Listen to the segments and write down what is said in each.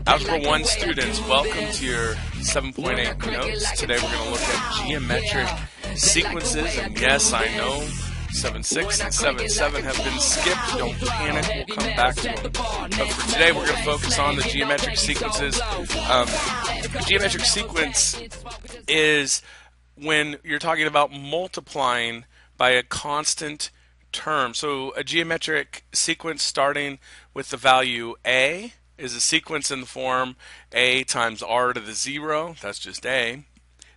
Algebra 1 students, welcome to your 7.8 notes. Today we're going to look at geometric sequences, and yes, I know 7.6 and 7.7 have been skipped. Don't panic, we'll come back to them. But for today we're going to focus on the geometric sequences. A geometric sequence is when you're talking about multiplying by a constant term. So a geometric sequence starting with the value a is a sequence in the form a times r to the 0, that's just a,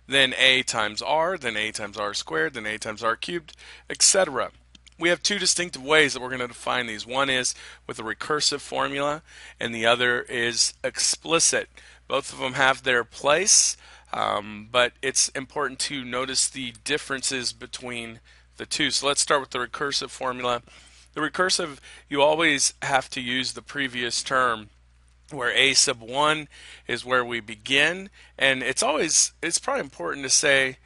then a times r, then a times r squared, then a times r cubed, etc. We have two distinctive ways that we're going to define these. One is with a recursive formula and the other is explicit. Both of them have their place, but it's important to notice the differences between the two. So let's start with the recursive formula. The recursive, you always have to use the previous term, where a sub 1 is where we begin, and it's probably important to say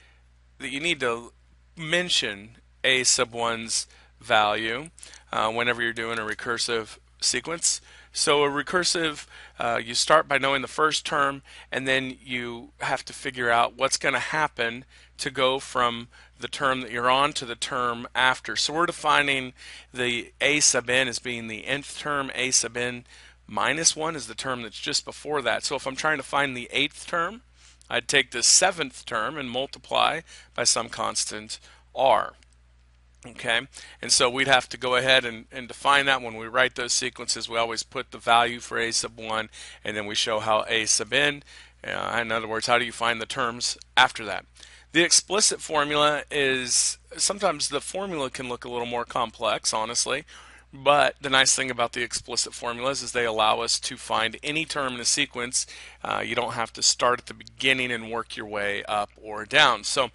that you need to mention a sub 1's value whenever you're doing a recursive sequence. So a recursive, you start by knowing the first term, and then you have to figure out what's going to happen to go from the term that you're on to the term after. So we're defining the a sub n as being the nth term. A sub n minus 1 is the term that's just before that. So if I'm trying to find the 8th term, I'd take the 7th term and multiply by some constant r. Okay, and so we'd have to go ahead and define that. When we write those sequences, we always put the value for a sub 1, and then we show how a sub n, in other words, how do you find the terms after that. The explicit formula is, sometimes the formula can look a little more complex, honestly, but the nice thing about the explicit formulas is they allow us to find any term in a sequence. You don't have to start at the beginning and work your way up or down. So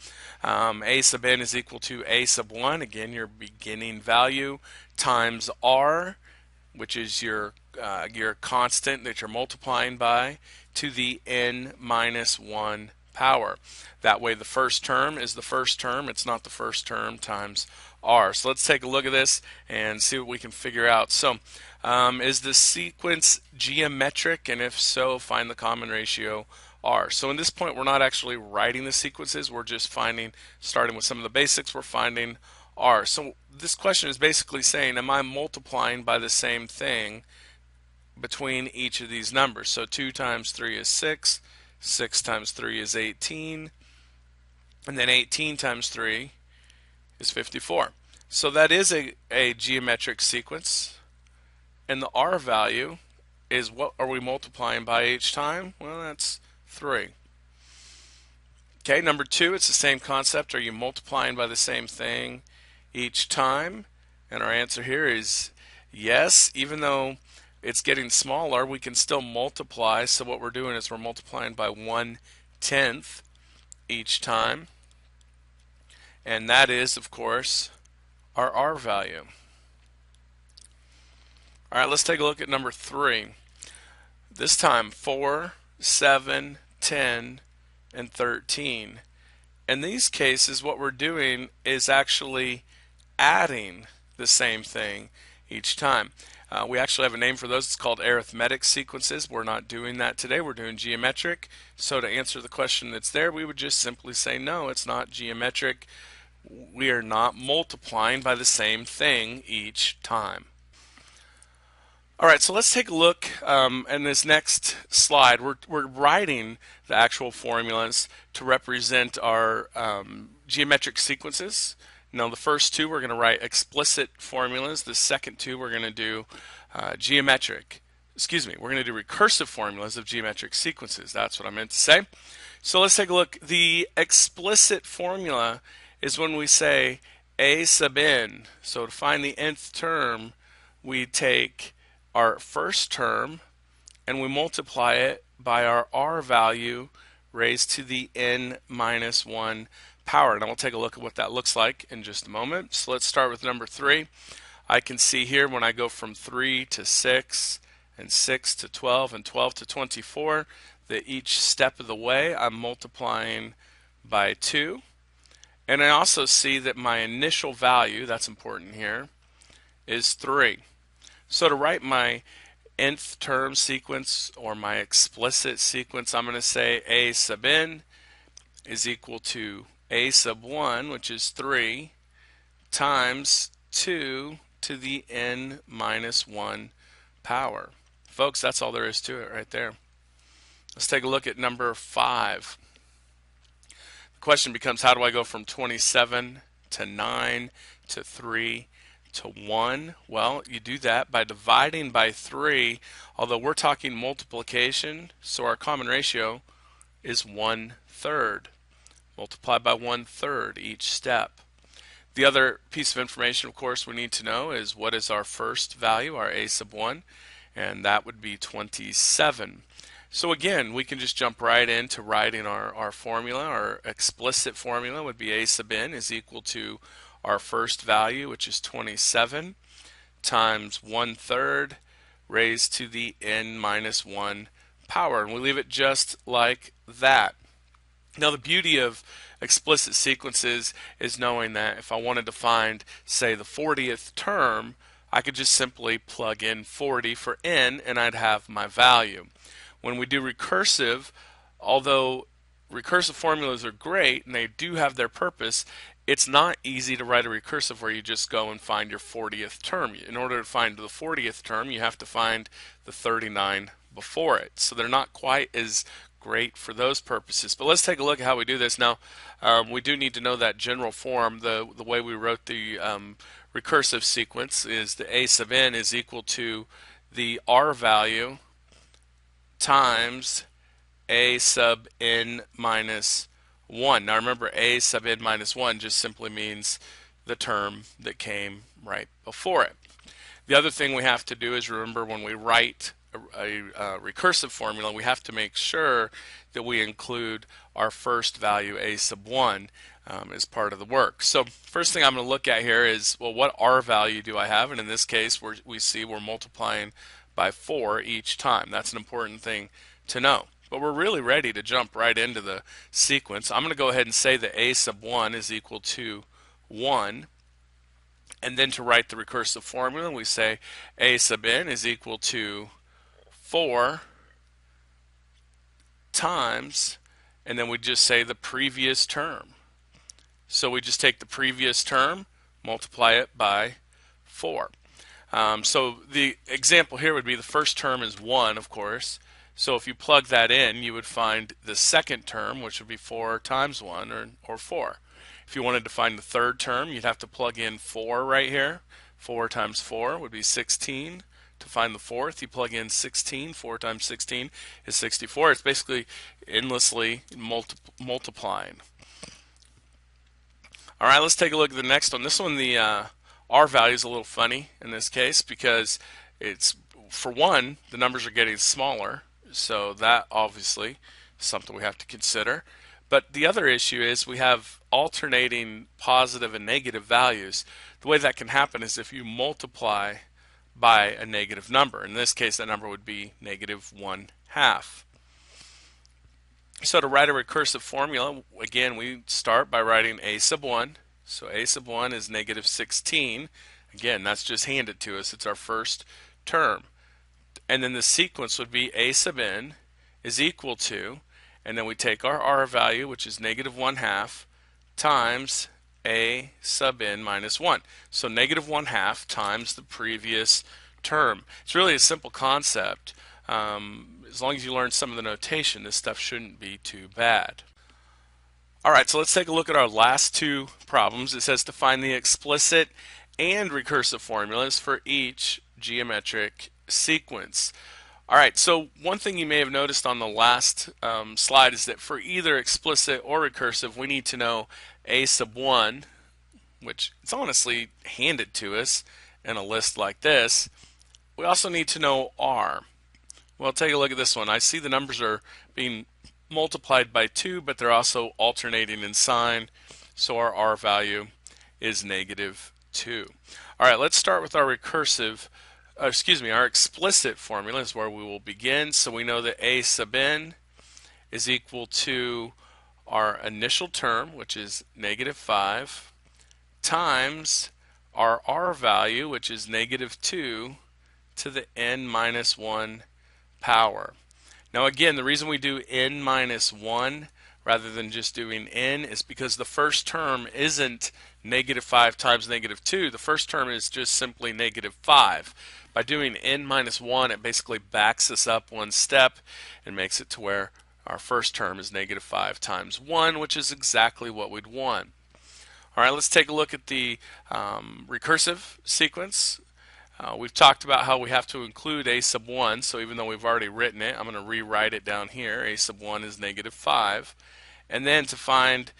a sub n is equal to a sub 1, again your beginning value, times r, which is your constant that you're multiplying by, to the n minus 1 power. That way the first term is the first term, it's not the first term times r. So let's take a look at this and see what we can figure out. So is the sequence geometric, and if so, find the common ratio r. So in this point we're not actually writing the sequences, we're just starting with some of the basics, we're finding r. So this question is basically saying, am I multiplying by the same thing between each of these numbers? So 2 times 3 is 6, 6 times 3 is 18, and then 18 times 3 is 54. So that is a geometric sequence, and the r value is what are we multiplying by each time? Well, that's 3. Okay, number 2, it's the same concept. Are you multiplying by the same thing each time? And our answer here is yes. Even though it's getting smaller, we can still multiply. So what we're doing is we're multiplying by 1/10 each time, and that is, of course, our r value. All right, let's take a look at number 3. This time 4, 7, 10, and 13. In these cases, what we're doing is actually adding the same thing each time. We actually have a name for those. It's called arithmetic sequences. We're not doing that today. We're doing geometric. So to answer the question that's there, we would just simply say no, it's not geometric. We are not multiplying by the same thing each time. All right, so let's take a look in this next slide. We're writing the actual formulas to represent our geometric sequences. Now the first two we're going to write explicit formulas. The second two we're going to do we're going to do recursive formulas of geometric sequences. That's what I meant to say. So let's take a look. The explicit formula is when we say a sub n. So to find the nth term, we take our first term and we multiply it by our r value raised to the n minus 1 power. And we'll take a look at what that looks like in just a moment. So let's start with number 3. I can see here when I go from 3 to 6 and 6 to 12 and 12 to 24 that each step of the way I'm multiplying by 2. And I also see that my initial value, that's important here, is 3. So to write my nth term sequence or my explicit sequence, I'm going to say a sub n is equal to a sub 1, which is 3, times 2 to the n minus 1 power. Folks, that's all there is to it right there. Let's take a look at number 5. The question becomes, how do I go from 27 to 9 to 3 to 1? Well, you do that by dividing by 3, although we're talking multiplication, so our common ratio is 1/3. Multiply by 1/3 each step. The other piece of information, of course, we need to know is what is our first value, our a sub 1, and that would be 27. So again, we can just jump right into writing our formula. Our explicit formula would be a sub n is equal to our first value, which is 27, times 1/3 raised to the n minus 1 power. And we leave it just like that. Now the beauty of explicit sequences is knowing that if I wanted to find, say, the 40th term, I could just simply plug in 40 for n and I'd have my value. When we do recursive, although recursive formulas are great and they do have their purpose, it's not easy to write a recursive where you just go and find your 40th term. In order to find the 40th term, you have to find the 39 before it. So they're not quite as great for those purposes. But let's take a look at how we do this. Now, we do need to know that general form. The way we wrote the recursive sequence is the a sub n is equal to the r value times a sub n minus 1. Now remember, a sub n minus 1 just simply means the term that came right before it. The other thing we have to do is remember when we write a recursive formula, we have to make sure that we include our first value, a sub 1, as part of the work. So first thing I'm going to look at here is, well, what r value do I have? And in this case, we see we're multiplying by 4 each time. That's an important thing to know. But we're really ready to jump right into the sequence. I'm going to go ahead and say that a sub 1 is equal to 1. And then to write the recursive formula, we say a sub n is equal to 4 times, and then we just say the previous term. So we just take the previous term, multiply it by 4. So the example here would be the first term is 1, of course. So if you plug that in, you would find the second term, which would be 4 times 1, or 4. If you wanted to find the third term, you'd have to plug in 4 right here. 4 times 4 would be 16. To find the fourth, you plug in 16. 4 times 16 is 64. It's basically endlessly multiplying. All right, let's take a look at the next one. This one, the r value is a little funny in this case because it's, for one, the numbers are getting smaller. So that obviously is something we have to consider. But the other issue is we have alternating positive and negative values. The way that can happen is if you multiply by a negative number. In this case, that number would be negative 1/2. So to write a recursive formula, again, we start by writing a sub 1. So a sub 1 is negative 16. Again, that's just handed to us. It's our first term. And then the sequence would be a sub n is equal to, and then we take our r value, which is negative 1/2, times a sub n minus 1. So negative 1/2 times the previous term. It's really a simple concept. As long as you learn some of the notation, this stuff shouldn't be too bad. Alright, so let's take a look at our last two problems. It says to find the explicit and recursive formulas for each geometric sequence. Alright, so one thing you may have noticed on the last slide is that for either explicit or recursive, we need to know a sub 1, which is honestly handed to us in a list like this. We also need to know r. Well, take a look at this one. I see the numbers are being multiplied by 2, but they're also alternating in sign, so our r value is negative 2. Alright, let's start with our recursive, our explicit formula is where we will begin. So we know that a sub n is equal to our initial term, which is negative 5, times our r value, which is negative 2, to the n minus 1 power. Now again, the reason we do n minus 1 rather than just doing n is because the first term isn't negative 5 times negative 2. The first term is just simply negative 5. By doing n minus 1, it basically backs us up one step and makes it to where our first term is negative 5 times 1, which is exactly what we'd want. All right, let's take a look at the recursive sequence. We've talked about how we have to include a sub 1, so even though we've already written it, I'm going to rewrite it down here. A sub 1 is negative 5. And then to find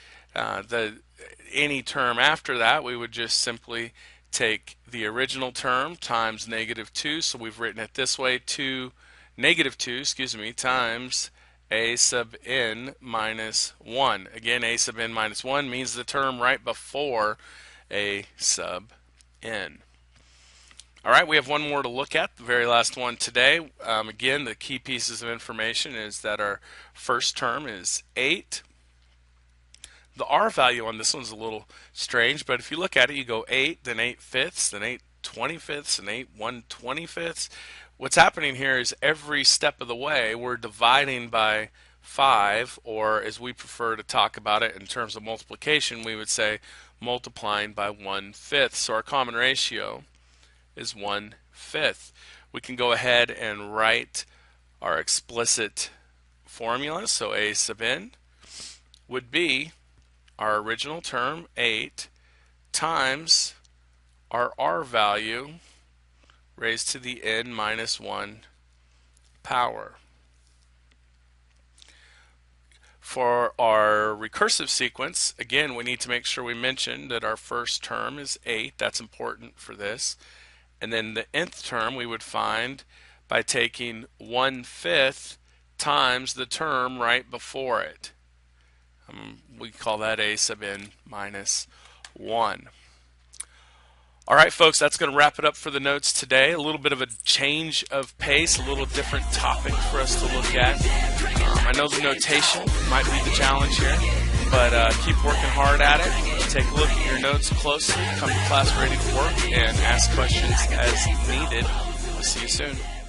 any term after that, we would just simply take the original term times negative 2, so we've written it this way, negative 2 times a sub n minus 1. Again, a sub n minus 1 means the term right before a sub n. Alright, we have one more to look at, the very last one today. Again, the key pieces of information is that our first term is 8. The r value on this one's a little strange, but if you look at it, you go 8, then 8 fifths, then 8 25ths, and 8 1/25ths. What's happening here is every step of the way we're dividing by 5, or as we prefer to talk about it in terms of multiplication, we would say multiplying by 1/5. So our common ratio is 1/5. We can go ahead and write our explicit formula. So a sub n would be our original term 8 times our r value raised to the n minus 1 power. For our recursive sequence, again, we need to make sure we mention that our first term is 8. That's important for this. And then the nth term we would find by taking 1/5 times the term right before it. We call that a sub n minus 1. Alright folks, that's going to wrap it up for the notes today. A little bit of a change of pace, a little different topic for us to look at. I know the notation might be the challenge here, but keep working hard at it. Take a look at your notes closely, come to class ready to work, and ask questions as needed. We'll see you soon.